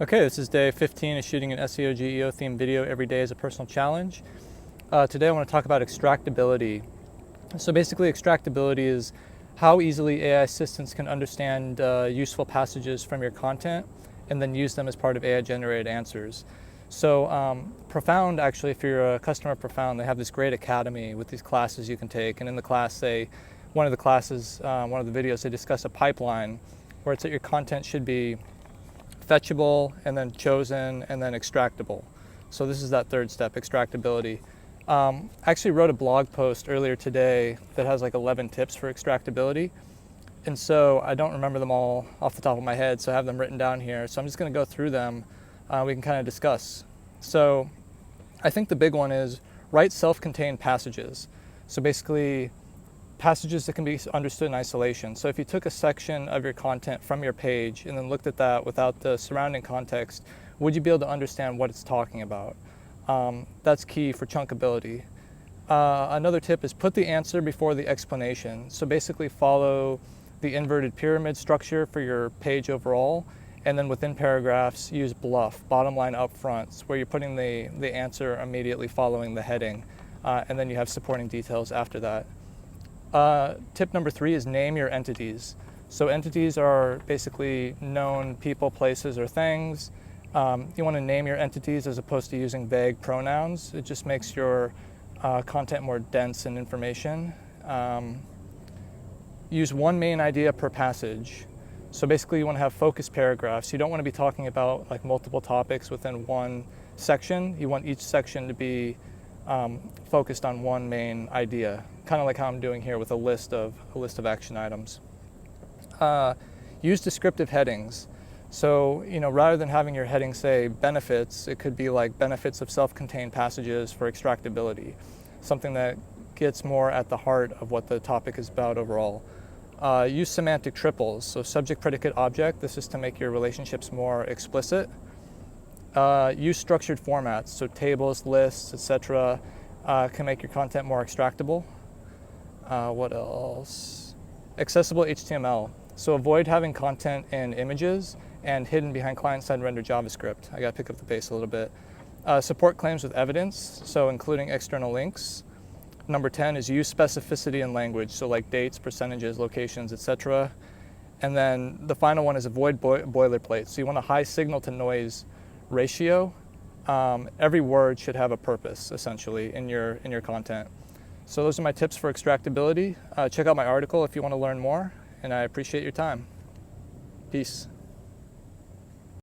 Okay, this is day 15 of shooting an SEO GEO themed video every day as a personal challenge. Today I want to talk about extractability. So basically extractability is how easily AI assistants can understand useful passages from your content and then use them as part of AI generated answers. So Profound, actually, if you're a customer of Profound, they have this great academy with these classes you can take. And in the class, one of the videos, they discuss a pipeline where it's that your content should be fetchable, and then chosen, and then extractable. So this is that third step, extractability. I actually wrote a blog post earlier today that has like 11 tips for extractability. And so I don't remember them all off the top of my head, so I have them written down here. So I'm just going to go through them. We can kind of discuss. So I think the big one is write self-contained passages. So basically, passages that can be understood in isolation. So if you took a section of your content from your page and then looked at that without the surrounding context, would you be able to understand what it's talking about? That's key for chunkability. Another tip is put the answer before the explanation. So basically follow the inverted pyramid structure for your page overall, and then within paragraphs use BLUF, bottom line up front, where you're putting the answer immediately following the heading, and then you have supporting details after that. Tip number 3 is name your entities. So entities are basically known people, places, or things. You want to name your entities as opposed to using vague pronouns. It just makes your content more dense in information. Use one main idea per passage. So basically you want to have focused paragraphs. You don't want to be talking about like multiple topics within one section. You want each section to be focused on one main idea, kind of like how I'm doing here with a list of action items. Use descriptive headings. So, rather than having your heading say benefits, it could be like benefits of self-contained passages for extractability, something that gets more at the heart of what the topic is about overall. Use semantic triples. So subject, predicate, object. This is to make your relationships more explicit. Use structured formats, so tables, lists, etc. Can make your content more extractable. What else? Accessible HTML. So avoid having content in images and hidden behind client-side rendered JavaScript. I got to pick up the pace a little bit. Support claims with evidence, so including external links. Number 10 is use specificity in language, so like dates, percentages, locations, etc. And then the final one is avoid boilerplate. So you want a high signal to noise ratio. Every word should have a purpose, essentially, in your content. So those are my tips for extractability. Check out my article if you want to learn more, and I appreciate your time. Peace.